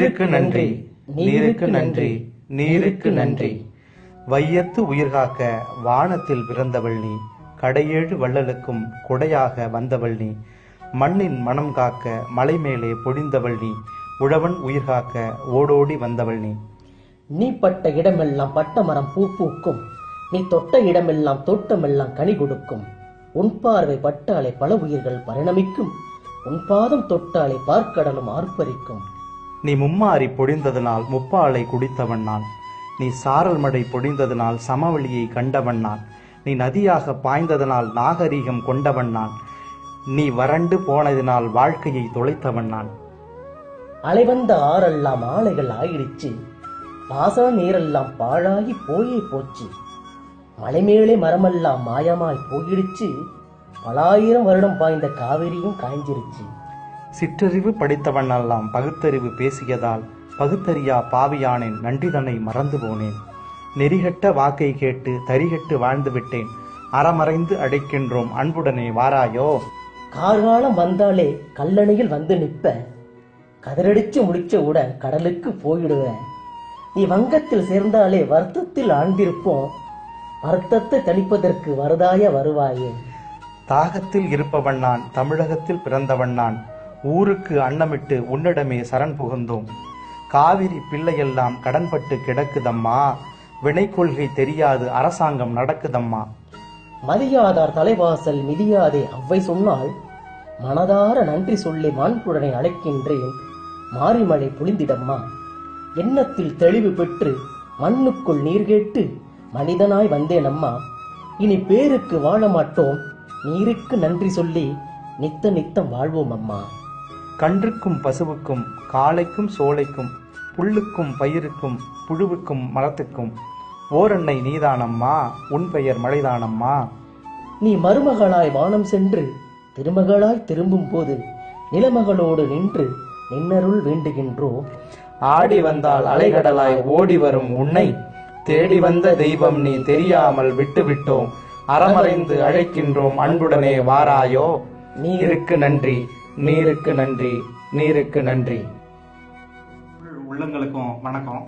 நீருக்கு நன்றி, நீருக்கு நன்றி, நீருக்கு நன்றி. வையத்து உயிர்காக்க வானத்தில் பிறந்தவள் நீ, கடையேழு வள்ளலுக்கும் கொடையாக வந்தவள் நீ, மண்ணின் மனம் காக்க மலை மேலே பொழிந்தவள் நீ, உழவன் உயிர்காக்க ஓடோடி வந்தவள் நீ. நீ பட்ட இடமெல்லாம் பட்ட மரம் பூ பூக்கும், நீ தொட்ட இடமெல்லாம் தோட்டமெல்லாம் கனி கொடுக்கும். உன் பார்வை பட்டாலே பல உயிர்கள் பரிணமிக்கும், உன் பாதம் தொட்டாலே பார்க்கடலும் ஆர்ப்பரிக்கும். நீ மும்மாறி பொழிந்ததனால் முப்பாலை குடித்தவன் நான், நீ சாரல் மடை பொழிந்ததனால் சமவெளியை கண்டவன் நான், நீ நதியாக பாய்ந்ததனால் நாகரீகம் கொண்டவன் நான், நீ வறண்டு போனதினால் வாழ்க்கையை தொலைத்தவன் நான். அலைவந்த ஆறெல்லாம் ஆலைகள் ஆயிடுச்சு, பாசன நீரெல்லாம் பாழாகி போயே போச்சு. மலைமேலே மரமெல்லாம் மாயமாய் போயிடுச்சு, பலாயிரம் வருடம் பாய்ந்த காவிரியும் காய்ஞ்சிருச்சு. சிற்றறிவு படித்தவனெல்லாம் பகுத்தறிவு பேசியதால் பகுத்தறியா பாவியானேன், நன்றிதனை மறந்து போனேன். நெறிகட்ட வாக்கை கேட்டு தரிகட்டு வாழ்ந்து விட்டேன், அறமறைந்து அடைக்கின்றோம் அன்புடனே வாராயோ. கார்காலம் வந்தாலே கல்லணையில் வந்து நிற்ப, கதறடிச்சு முடிச்ச உடன் கடலுக்கு போயிடுவேன். நீ வங்கத்தில் சேர்ந்தாலே வருத்தத்தில் ஆழ்ந்திருப்போம், வருத்தத்தை தணிப்பதற்கு வருதாய வருவாயே. தாகத்தில் இருப்பவன் நான், தமிழகத்தில் பிறந்தவன் நான், ஊருக்கு அன்னமிட்டு உன்னிடமே சரண் புகுந்தோம். காவிரி பிள்ளையெல்லாம் கடன்பட்டு கிடக்குதம்மா, வினை கொள்கை தெரியாது அரசாங்கம் நடக்குதம்மா. மதியாதார் தலைவாசல் மிதியாதே அவ்வை சொன்னால், மனதார நன்றி சொல்லி மாண்புடனை அழைக்கின்றேன், மாரிமழை பொழிந்திடம்மா. எண்ணத்தில் தெளிவு பெற்று மண்ணுக்குள் நீர் கேட்டு மனிதனாய் வந்தேன் அம்மா. இனி பேருக்கு வாழ மாட்டோம், நீருக்கு நன்றி சொல்லி நித்த நித்தம் வாழ்வோம் அம்மா. கன்றுக்கும் பசுவுக்கும் காளைக்கும் சோலைக்கும் புல்லுக்கும் பயிருக்கும் புழுவுக்கும் மரத்துக்கும் ஓரன்னை நீதானம்மா, உன் பெயர் மழைதானம்மா. நீ மருமகளாய் வானம் சென்று திருமகளாய் திரும்பும் போது நிலமகளோடு நின்று நின்னருள் வேண்டுகின்றோம். ஆடி வந்தால் அலைகடலாய் ஓடி வரும் உன்னை தேடி வந்த தெய்வம் நீ தெரியாமல் விட்டு விட்டோம், அறமறைந்து அழைக்கின்றோம் அன்புடனே வாராயோ. நீருக்கு நன்றி, நீருக்கு நன்றி, நீருக்கு நன்றி. உள்ளங்களுக்கும் வணக்கம்.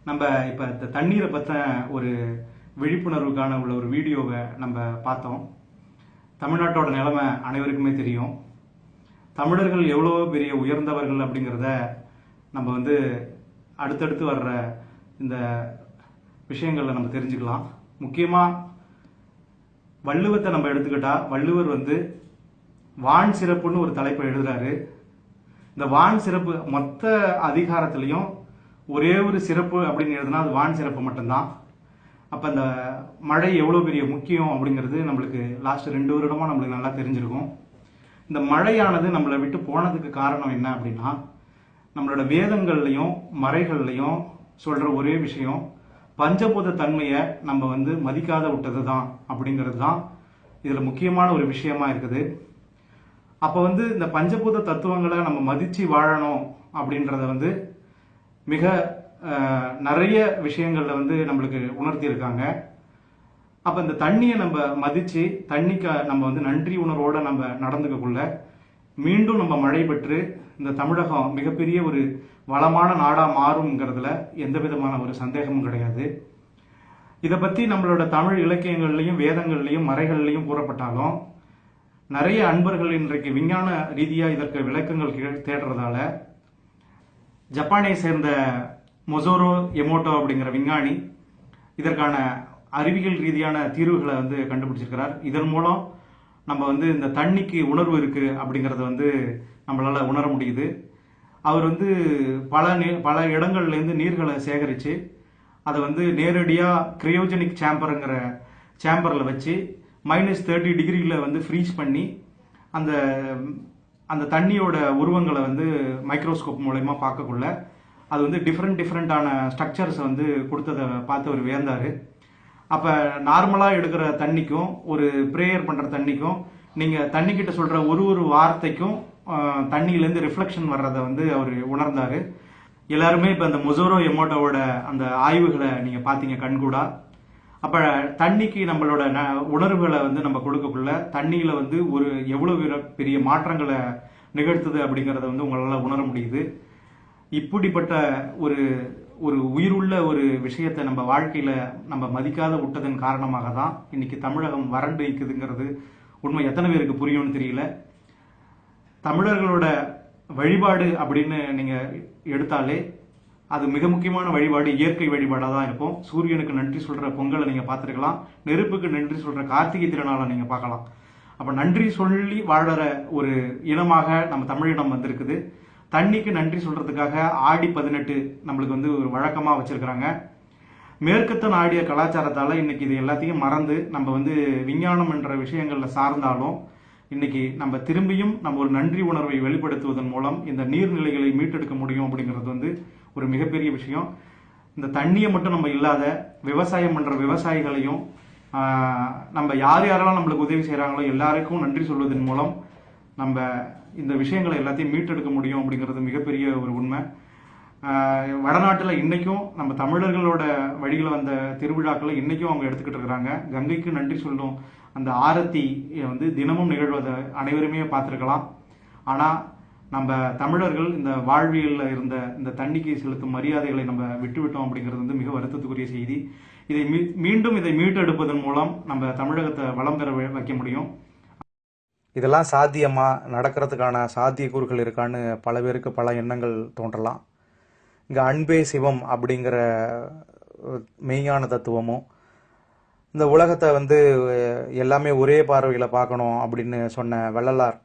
நம்ம இப்ப இந்த தண்ணீரை பத்தின ஒரு விழிப்புணர்வுக்கான உள்ள ஒரு வீடியோவை நம்ம பார்த்தோம். தமிழ்நாட்டோட நிலைமை அனைவருக்குமே தெரியும். தமிழர்கள் எவ்வளோ பெரிய உயர்ந்தவர்கள் அப்படிங்கிறத நம்ம அடுத்தடுத்து வர்ற இந்த விஷயங்கள்ல நம்ம தெரிஞ்சுக்கலாம். முக்கியமா வள்ளுவத்தை நம்ம எடுத்துக்கிட்டா, வள்ளுவர் வான் சிறப்புன்னு ஒரு தலைப்பை எழுதுறாரு. இந்த வான் சிறப்பு மொத்த அதிகாரத்திலையும் ஒரே ஒரு சிறப்பு அப்படின்னு எழுதுனா அது வான் சிறப்பு மட்டும்தான். அப்ப இந்த மழை எவ்வளவு பெரிய முக்கியம் அப்படிங்கிறது நம்மளுக்கு லாஸ்ட் 2 வருடமா நம்மளுக்கு நல்லா தெரிஞ்சிருக்கும். இந்த மழையானது நம்மளை விட்டு போனதுக்கு காரணம் என்ன அப்படின்னா, நம்மளோட வேதங்கள்லையும் மறைகள்லையும் சொல்ற ஒரே விஷயம், பஞ்சபூத தன்மையை நம்ம மதிக்காத விட்டது தான் அப்படிங்கிறது தான் இதுல முக்கியமான ஒரு விஷயமா இருக்குது. அப்ப இந்த பஞ்சபூத தத்துவங்களை நம்ம மதிச்சு வாழணும் அப்படின்றத மிக நிறைய விஷயங்கள்ல நம்மளுக்கு உணர்த்தி இருக்காங்க. அப்ப இந்த தண்ணியை நம்ம மதிச்சு தண்ணிக்கு நம்ம நன்றி உணர்வோட நம்ம நடந்துக்கக்குள்ள மீண்டும் நம்ம மழை பெற்று இந்த தமிழகம் மிகப்பெரிய ஒரு வளமான நாடா மாறும்ங்கிறதுல எந்த விதமான ஒரு சந்தேகமும் கிடையாது. இதை பத்தி நம்மளோட தமிழ் இலக்கியங்கள்லையும் வேதங்கள்லையும் மறைகள்லையும் கூறப்பட்டாலும் நிறைய அன்பர்கள் இன்றைக்கு விஞ்ஞான ரீதியா இதற்கு விளக்கங்கள் தேடுறதால ஜப்பானை சேர்ந்த மொசோரோ எமோட்டோ அப்படிங்கிற விஞ்ஞானி இதற்கான அறிவியல் ரீதியான தீர்வுகளை கண்டுபிடிச்சிருக்கிறார். இதன் மூலம் நம்ம இந்த தண்ணிக்கு உணர்வு இருக்கு அப்படிங்கறத நம்மளால உணர முடியுது. அவர் பல இடங்கள்ல இருந்து நீர்களை சேகரிச்சு அதை நேரடியா கிரையோஜெனிக் சேம்பர்ங்கிற சேம்பர்ல வச்சு -30 டிகிரியில ஃப்ரீஸ் பண்ணி அந்த அந்த தண்ணியோட உருவங்களை மைக்ரோஸ்கோப் மூலமா பார்க்கக்குள்ள அது டிஃப்ரெண்டான ஸ்ட்ரக்சர்ஸ் கொடுத்ததை பார்த்து அவர் வியந்தாரு. அப்ப நார்மலா எடுக்கிற தண்ணிக்கும் ஒரு பிரேயர் பண்ற தண்ணிக்கும் நீங்க தண்ணி கிட்ட சொல்ற ஒரு வார்த்தைக்கும் தண்ணியிலேருந்து ரிஃப்ளெக்ஷன் வர்றதை அவர் உணர்ந்தாரு. எல்லாருமே இப்ப அந்த மொசோரோ எமோட்டோவோட அந்த ஆய்வுகளை நீங்க பாத்தீங்க கண்கூடா. அப்ப தண்ணிக்கு நம்மளோட உணர்வுகளை நம்ம கொடுக்கக்குள்ள தண்ணியில ஒரு எவ்வளவு பெரிய மாற்றங்களை நிகழ்த்துது அப்படிங்கறத உங்களால உணர முடியுது. இப்படிப்பட்ட ஒரு ஒரு உயிருள்ள ஒரு விஷயத்தை நம்ம வாழ்க்கையில நம்ம மதிக்காத விட்டதன் காரணமாக தான் இன்னைக்கு தமிழகம் வறண்டு இருக்குதுங்கிறது உண்மை. எத்தனை பேருக்கு புரியும்னு தெரியல. தமிழர்களோட வழிபாடு அப்படின்னு நீங்க எடுத்தாலே அது மிக முக்கியமான வழிபாடு இயற்கை வழிபாடாக தான் இருக்கும். சூரியனுக்கு நன்றி சொல்ற பொங்கலை நீங்க பார்த்துருக்கலாம், நெருப்புக்கு நன்றி சொல்ற கார்த்திகை திருநாளை நீங்க பார்க்கலாம். அப்ப நன்றி சொல்லி வாழற ஒரு இனமாக நம்ம தமிழினம் வந்திருக்குது. தண்ணிக்கு நன்றி சொல்றதுக்காக ஆடி 18 நம்மளுக்கு வந்து ஒரு வழக்கமா வச்சிருக்கிறாங்க. மேற்கத்த நாடிய கலாச்சாரத்தால இன்னைக்கு இது எல்லாத்தையும் மறந்து நம்ம வந்து விஞ்ஞானம் என்ற விஷயங்கள்ல சார்ந்தாலும் இன்னைக்கு நம்ம திரும்பியும் நம்ம ஒரு நன்றி உணர்வை வெளிப்படுத்துவதன் மூலம் இந்த நீர்நிலைகளை மீட்டெடுக்க முடியும் அப்படிங்கிறது வந்து ஒரு மிகப்பெரிய விஷயம். இந்த தண்ணியை மட்டும் நம்ம இல்லாத விவசாயம் பண்ற விவசாயிகளையும் நம்ம யாரெல்லாம் நம்மளுக்கு உதவி செய்யறாங்களோ எல்லாருக்கும் நன்றி சொல்வதன் மூலம் நம்ம இந்த விஷயங்களை எல்லாத்தையும் மீட்டெடுக்க முடியும் அப்படிங்கிறது மிகப்பெரிய ஒரு உண்மை. வடநாட்டில் இன்னைக்கும் நம்ம தமிழர்களோட வழியில் வந்த திருவிழாக்களை இன்னைக்கும் அவங்க எடுத்துக்கிட்டு இருக்கிறாங்க. கங்கைக்கு நன்றி சொல்லும் அந்த ஆரத்தி வந்து தினமும் நிகழ்வதை அனைவருமே பார்த்துருக்கலாம். ஆனால் நம்ம தமிழர்கள் இந்த வாழ்வியலில் இருந்த இந்த தண்ணிக்கு செலுத்தும் மரியாதைகளை நம்ம விட்டுவிட்டோம் அப்படிங்கிறது வந்து மிக வருத்தத்துக்குரிய செய்தி. இதை மீண்டும் இதை மீட்டெடுப்பதன் மூலம் நம்ம தமிழகத்தை வளம் பெற வைக்க முடியும். இதெல்லாம் சாத்தியமா, நடக்கிறதுக்கான சாத்தியக்கூறுகள் இருக்கான்னு பல பேருக்கு பல எண்ணங்கள் தோன்றலாம். இங்கே அன்பே சிவம் அப்படிங்கிற மெய்ஞான தத்துவமும் இந்த உலகத்தை வந்து எல்லாமே ஒரே பார்வையில் பார்க்கணும் அப்படின்னு சொன்ன வள்ளலார்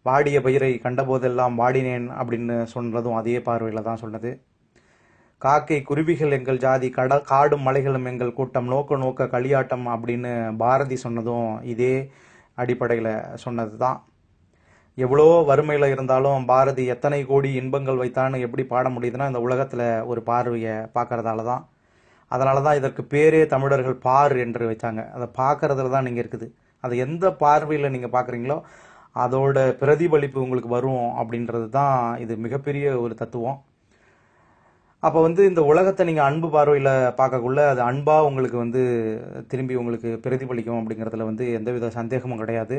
வாடிய பயிரை கண்டபோதெல்லாம் வாடினேன் அப்படின்னு சொன்னதும் அதே பார்வையில் தான் சொன்னது. காக்கை குருவிகள் எங்கள் ஜாதி, காடும் மலைகளும் எங்கள் கூட்டம், நோக்க நோக்க களியாட்டம் அப்படின்னு பாரதி சொன்னதும் இதே அடிப்படையில் சொன்னது தான். எவ்வளோ வறுமையில் இருந்தாலும் பாரதி எத்தனை கோடி இன்பங்கள் வைத்தான்னு எப்படி பாட முடியுதுன்னா இந்த உலகத்தில் ஒரு பார்வையை பார்க்கறதால தான். அதனால தான் இதற்கு பேரே தமிழர்கள் பார் என்று வச்சாங்க. அதை பார்க்கறதுல தான் நீங்கள் இருக்குது. அதை எந்த பார்வையில் நீங்கள் பார்க்குறீங்களோ அதோட பிரதிபலிப்பு உங்களுக்கு வரும் அப்படின்றது தான் இது மிகப்பெரிய ஒரு தத்துவம். அப்போ வந்து இந்த உலகத்தை நீங்கள் அன்பு பார்வையில் பார்க்கக்குள்ள அது அன்பாக உங்களுக்கு வந்து திரும்பி உங்களுக்கு பிரதிபலிக்கும் அப்படிங்கிறதுல வந்து எந்தவித சந்தேகமும் கிடையாது.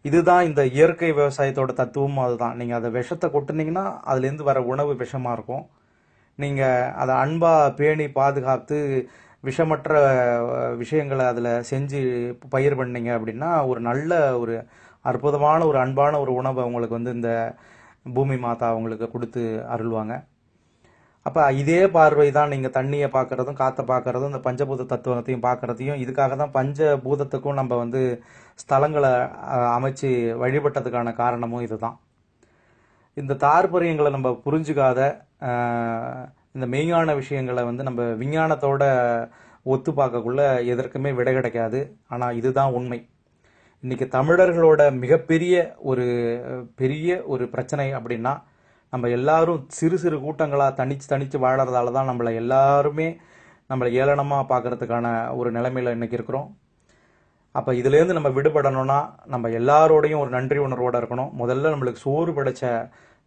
இதுதான் இந்த இயற்கை விவசாயத்தோட தத்துவமும் அதுதான். நீங்கள் அதை விஷத்தை கொட்டுனீங்கன்னா அதுலேருந்து வர உணவு விஷமாக இருக்கும். நீங்கள் அதை அன்பாக பேணி பாதுகாத்து விஷமற்ற விஷயங்களை அதில் செஞ்சு பயிர் பண்ணீங்க அப்படின்னா ஒரு நல்ல ஒரு அற்புதமான ஒரு அன்பான ஒரு உணவை உங்களுக்கு வந்து இந்த பூமி மாதா உங்களுக்கு கொடுத்து அருள்வாங்க. அப்போ இதே பார்வை தான் நீங்கள் தண்ணியை பார்க்குறதும் காற்றை பார்க்குறதும் இந்த பஞ்சபூத தத்துவத்தையும் பார்க்குறதையும். இதுக்காக தான் பஞ்சபூதத்துக்கும் நம்ம வந்து ஸ்தலங்களை அமைச்சு வழிபட்டதுக்கான காரணமும் இதுதான். இந்த தாற்பரியங்களை நம்ம புரிஞ்சுக்காத இந்த மெய்ஞான விஷயங்களை வந்து நம்ம விஞ்ஞானத்தோட ஒத்து பார்க்கக்குள்ள எதற்குமே விடை கிடைக்காது. ஆனால் இதுதான் உண்மை. இன்னைக்கு தமிழர்களோட மிகப்பெரிய ஒரு பிரச்சனை அப்படின்னா நம்ம எல்லாரும் சிறு சிறு கூட்டங்களாக தனிச்சு வாழறதால தான் நம்மளை ஏளனமாக பார்க்கறதுக்கான ஒரு நிலைமையில் இன்னைக்கு இருக்கிறோம். அப்போ இதுலேருந்து நம்ம விடுபடணும்னா நம்ம எல்லாரோடையும் ஒரு நன்றி உணர்வோடு இருக்கணும். முதல்ல நம்மளுக்கு சோறு படைச்ச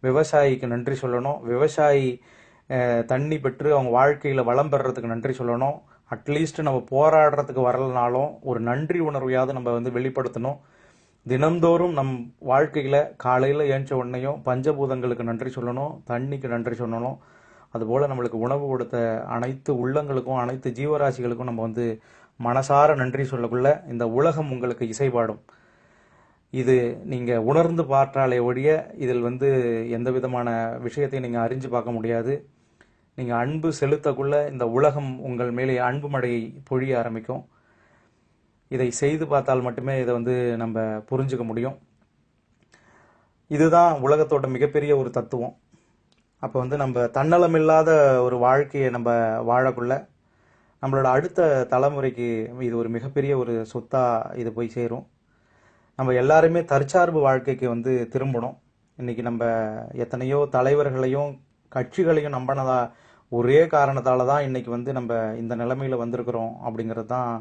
விவசாயிக்கு நன்றி சொல்லணும். விவசாயி தண்ணி பெற்று அவங்க வாழ்க்கையில் வளம் பெறறதுக்கு நன்றி சொல்லணும். அட்லீஸ்ட் நம்ம போராடுறதுக்கு வரலனாலும் ஒரு நன்றி உணர்வையாவது நம்ம வந்து வெளிப்படுத்தணும். தினந்தோறும் நம் வாழ்க்கையில் காலையில் ஏஞ்ச உடனேயும் பஞ்சபூதங்களுக்கு நன்றி சொல்லணும், தண்ணிக்கு நன்றி சொல்லணும். அதுபோல் நம்மளுக்கு உணவு கொடுத்த அனைத்து உள்ளங்களுக்கும் அனைத்து ஜீவராசிகளுக்கும் நம்ம வந்து மனசார நன்றி சொல்லக்குள்ள இந்த உலகம் உங்களுக்கு இசைப்பாடும். இது நீங்கள் உணர்ந்து பார்த்தாலே ஒழிய இதில் வந்து எந்த விதமான விஷயத்தையும் நீங்கள் அறிஞ்சு பார்க்க முடியாது. நீங்கள் அன்பு செலுத்தக்குள்ள இந்த உலகம் உங்கள் மேலே அன்பு மழையை பொழிய ஆரம்பிக்கும். இதை செய்து பார்த்தால் மட்டுமே இதை வந்து நம்ம புரிஞ்சுக்க முடியும். இதுதான் உலகத்தோட மிகப்பெரிய ஒரு தத்துவம். அப்போ வந்து நம்ம தன்னலமில்லாத ஒரு வாழ்க்கையை நம்ம வாழக்குள்ள நம்மளோட அடுத்த தலைமுறைக்கு இது ஒரு மிகப்பெரிய ஒரு சொத்தாக இது போய் சேரும். நம்ம எல்லாருமே தற்சார்பு வாழ்க்கைக்கு வந்து திரும்பணும். இன்னைக்கு நம்ம எத்தனையோ தலைவர்களையும் கட்சிகளையும் நம்பினதா ஒரே காரணத்தால தான் இன்னைக்கு வந்து நம்ம இந்த நிலைமையில் வந்திருக்கிறோம் அப்படிங்கிறது தான்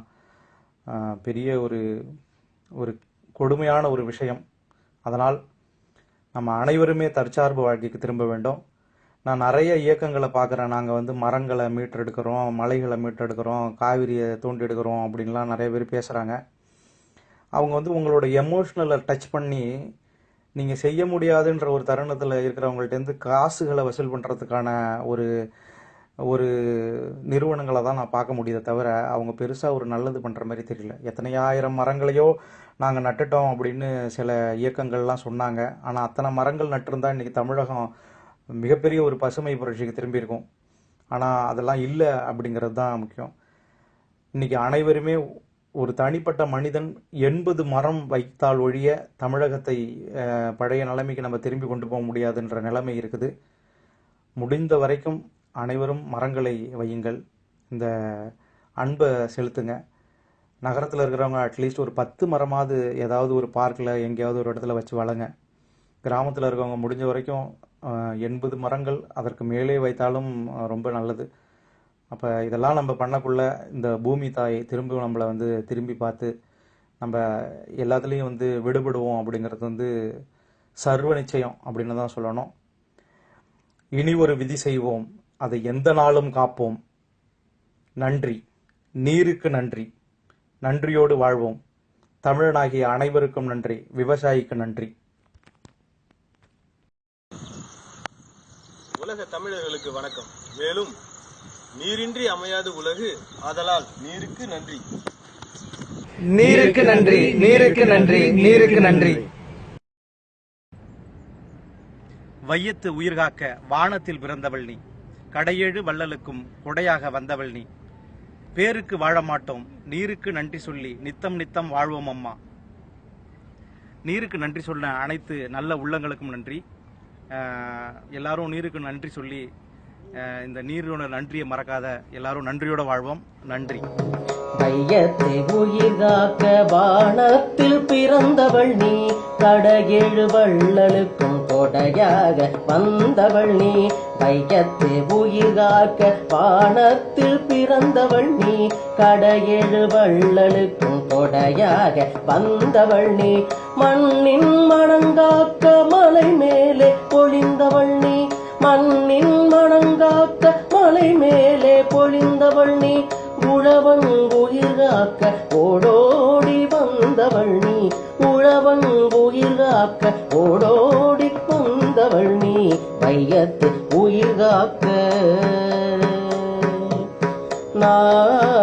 பெரிய ஒரு கொடுமையான ஒரு விஷயம். அதனால் நம்ம அனைவருமே தற்சார்பு வாழ்க்கைக்கு திரும்ப வேண்டும். நான் நிறைய இயக்கங்களை பார்க்குறேன். நாங்கள் வந்து மரங்களை மீட்டெடுக்கிறோம், மலைகளை மீட்டெடுக்கிறோம், காவிரியை தோண்டி எடுக்கிறோம் அப்படின்லாம் நிறைய பேர் பேசுகிறாங்க. அவங்க வந்து உங்களோட எமோஷ்னலை டச் பண்ணி நீங்கள் செய்ய முடியாதுன்ற ஒரு தருணத்தில் இருக்கிறவங்கள்ட்டேருந்து காசுகளை வசூல் பண்ணுறதுக்கான ஒரு ஒரு நிறுவனங்களை தான் நான் பார்க்க முடியுதே தவிர அவங்க பெருசாக ஒரு நல்லது பண்ணுற மாதிரி தெரியல. எத்தனை ஆயிரம் மரங்களையோ நாங்கள் நட்டுட்டோம் அப்படின்னு சில இயக்கங்கள்லாம் சொன்னாங்க. ஆனால் அத்தனை மரங்கள் நட்டிருந்தா இன்றைக்கி தமிழகம் மிகப்பெரிய ஒரு பசுமை புரட்சிக்கு திரும்பியிருக்கும். ஆனால் அதெல்லாம் இல்லை அப்படிங்கிறது தான் முக்கியம். இன்றைக்கி அனைவருமே ஒரு தனிப்பட்ட மனிதன் 80 மரம் வைத்தால் ஒழிய தமிழகத்தை பழைய நிலைமைக்கு நம்ம திரும்பி கொண்டு போக முடியாதுன்ற நிலைமை இருக்குது. முடிந்த வரைக்கும் அனைவரும் மரங்களை வையுங்கள், இந்த அன்பை செலுத்துங்க. நகரத்தில் இருக்கிறவங்க அட்லீஸ்ட் ஒரு 10 மரமாவது ஏதாவது ஒரு பார்க்கில் எங்கேயாவது ஒரு இடத்துல வச்சு வளங்க. கிராமத்தில் இருக்கவங்க முடிஞ்ச வரைக்கும் 80 மரங்கள் அதற்கு மேலே வைத்தாலும் ரொம்ப நல்லது. அப்போ இதெல்லாம் நம்ம பண்ணக்குள்ள இந்த பூமி தாய் நம்மளை திரும்பி பார்த்து நம்ம எல்லாத்துலேயும் விடுபடுவோம் அப்படிங்கிறது சர்வ நிச்சயம் அப்படின்னு தான் சொல்லணும். இனி ஒரு விதி செய்வோம், அதை எந்த நாளும் காப்போம். நன்றி, நீருக்கு நன்றி, நன்றியோடு வாழ்வோம். தமிழனாகிய அனைவருக்கும் நன்றி, விவசாயிக்கு நன்றி. உலக தமிழர்களுக்கு வணக்கம். மேலும் நீரின்றி அமையாது உலகு, ஆதலால் நீருக்கு நன்றி. நீருக்கு நன்றி, நீருக்கு நன்றி, நீருக்கு நன்றி. வையத்து உயிர்காக்க வானத்தில் பிறந்தவள் நீ, கடையேழு வள்ளலுக்கும் கொடையாக வந்தவள் நீ. பேருக்கு வாழ மாட்டோம், நீருக்கு நன்றி சொல்லி நித்தம் நித்தம் வாழ்வோம் அம்மா. நீருக்கு நன்றி சொன்ன அனைத்து நல்ல உள்ளங்களுக்கும் நன்றி. எல்லாரும் நீருக்கு நன்றி சொல்லி இந்த நீரோட நன்றியை மறக்காத எல்லாரும் நன்றியோட வாழ்வோம். நன்றி. வையத்தை உயிர்காக்க வானத்தில் பிறந்தவள் நீ, கடையேழு வள்ளலுக்கும் கொடையாக வந்தவள் நீ. வையத்தை உயிர்காக்க வானத்தில் பிறந்தவள் நீ, கடையேழு வள்ளலுக்கும் கொடையாக வந்தவள் நீ. மண்ணின் மணங்காக்க மலை மேலே பொழிந்தவள் நீ, மண்ணின் மணங்காக்க மலை மேலே பொழிந்தவள் நீ. உழவன் உயிர்காக்க ஓடோடி வந்தவள் நீ, உழவன் உயிர்காக்க ஓடோடி வந்தவள் நீ. வையத்து உயிர்காக்க நான்